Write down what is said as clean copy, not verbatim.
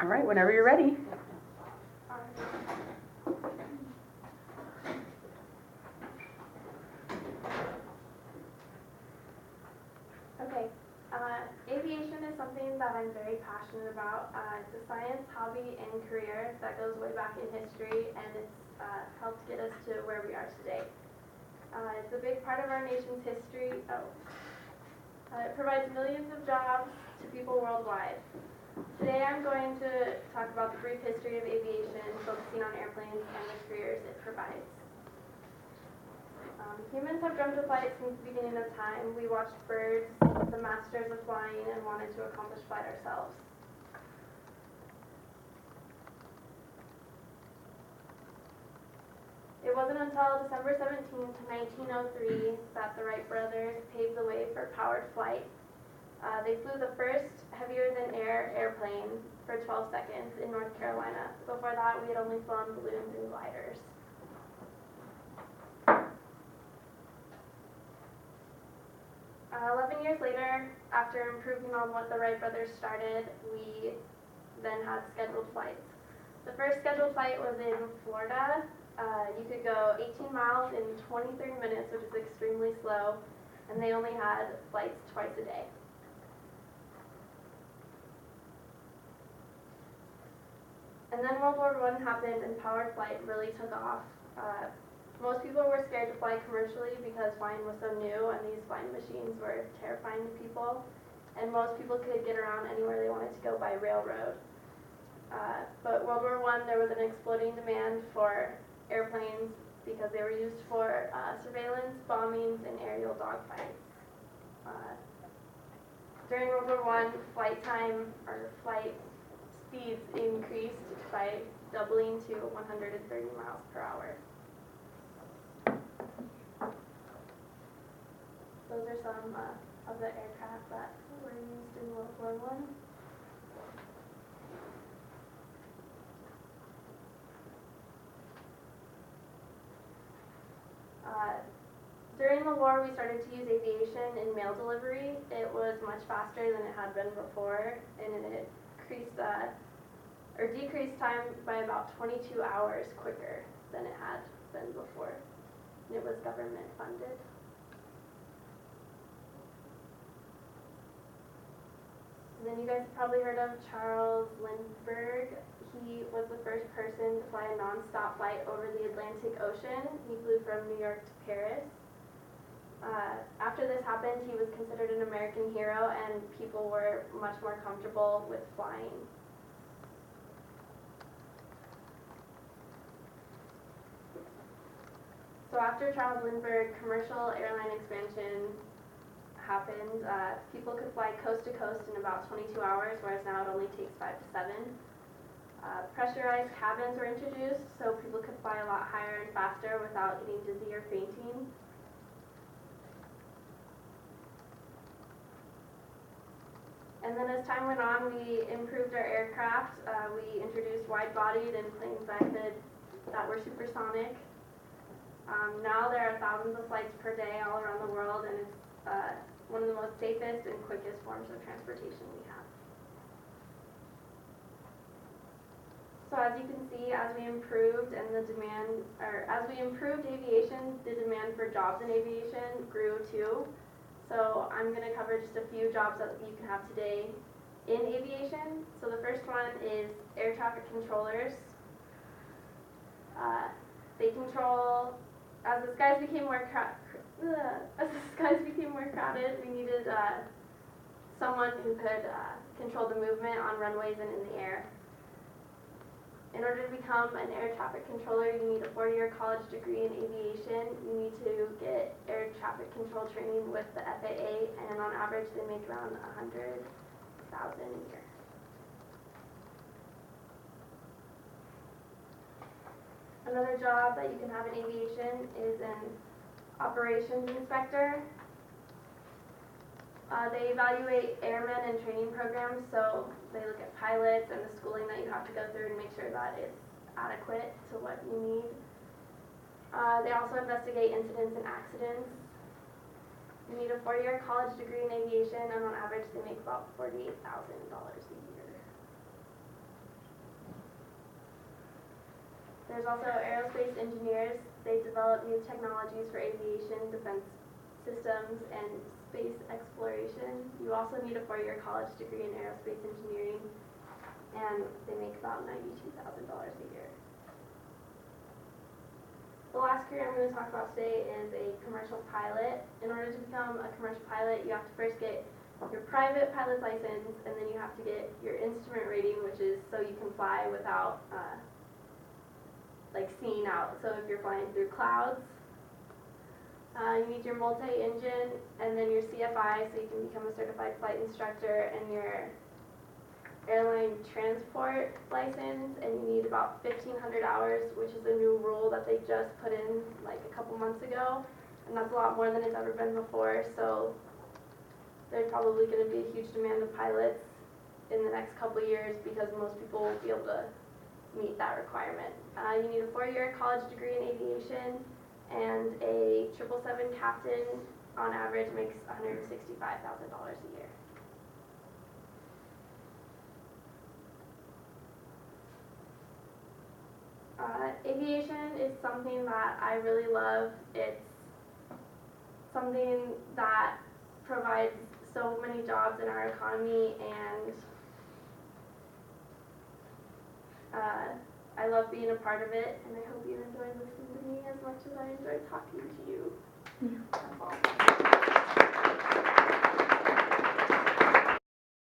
All right, whenever you're ready. Okay, aviation is something that I'm very passionate about. It's a science, hobby, and career that goes way back in history, and it's helped get us to where we are today. It's a big part of our nation's history. It provides millions of jobs to people worldwide. Today I'm going to talk about the brief history of aviation, focusing on airplanes and the careers it provides. Humans have dreamt of flight since the beginning of time. We watched birds, the masters of flying, and wanted to accomplish flight ourselves. It wasn't until December 17, 1903 that the Wright brothers paved the way for powered flight. They flew the first heavier-than-air airplane for 12 seconds in North Carolina. Before that, we had only flown balloons and gliders. 11 years later, after improving on what the Wright brothers started, we then had scheduled flights. The first scheduled flight was in Florida. You could go 18 miles in 23 minutes, which is extremely slow, and they only had flights twice a day. And then World War I happened and powered flight really took off. Most people were scared to fly commercially because flying was so new and these flying machines were terrifying to people. And most people could get around anywhere they wanted to go by railroad. But World War I, there was an exploding demand for airplanes because they were used for surveillance, bombings, and aerial dogfights. During World War I, flight speeds increased by doubling to 130 miles per hour. Those are some of the aircraft that were used in World War I. During the war, we started to use aviation in mail delivery. It was much faster than it had been before, and it decreased time by about 22 hours quicker than it had been before. And it was government funded. Then you guys have probably heard of Charles Lindbergh. He was the first person to fly a non-stop flight over the Atlantic Ocean. He flew from New York to Paris. After this happened, he was considered an American hero, and people were much more comfortable with flying. So after Charles Lindbergh, commercial airline expansion happened. People could fly coast to coast in about 22 hours, whereas now it only takes 5 to 7. Pressurized cabins were introduced, so people could fly a lot higher and faster without getting dizzy or fainting. And then as time went on, we improved our aircraft. We introduced wide-bodied and planes that were supersonic. Now there are thousands of flights per day all around the world, and it's one of the most safest and quickest forms of transportation we have. So as you can see, as we improved aviation, the demand for jobs in aviation grew too. So I'm going to cover just a few jobs that you can have today in aviation. So the first one is air traffic controllers. They control, as the skies became more crowded, we needed someone who could control the movement on runways and in the air. In order to become an air traffic controller, you need a 4-year college degree in aviation. You need to get air traffic control training with the FAA, and on average, they make around $100,000 a year. Another job that you can have in aviation is an operations inspector. They evaluate airmen and training programs, so they look at pilots and the schooling that you have to go through to make sure that it's adequate to what you need. They also investigate incidents and accidents. You need a 4-year college degree in aviation, and on average they make about $48,000 a year. There's also aerospace engineers. They develop new technologies for aviation, defense systems, and space exploration. You also need a 4-year college degree in aerospace engineering, and they make about $92,000 a year. The last career I'm going to talk about today is a commercial pilot. In order to become a commercial pilot, you have to first get your private pilot's license, and then you have to get your instrument rating, which is so you can fly without like seeing out. So if you're flying through clouds, you need your multi-engine, and then your CFI, so you can become a certified flight instructor, and your airline transport license, and you need about 1,500 hours, which is a new rule that they just put in like a couple months ago, and that's a lot more than it's ever been before. So there's probably going to be a huge demand of pilots in the next couple of years because most people won't be able to meet that requirement. You need a 4-year college degree in aviation, and a 777 captain on average makes $165,000 a year. Aviation is something that I really love. It's something that provides so many jobs in our economy, and I love being a part of it, and I hope you enjoy listening to me as much as I enjoyed talking to you. That's all.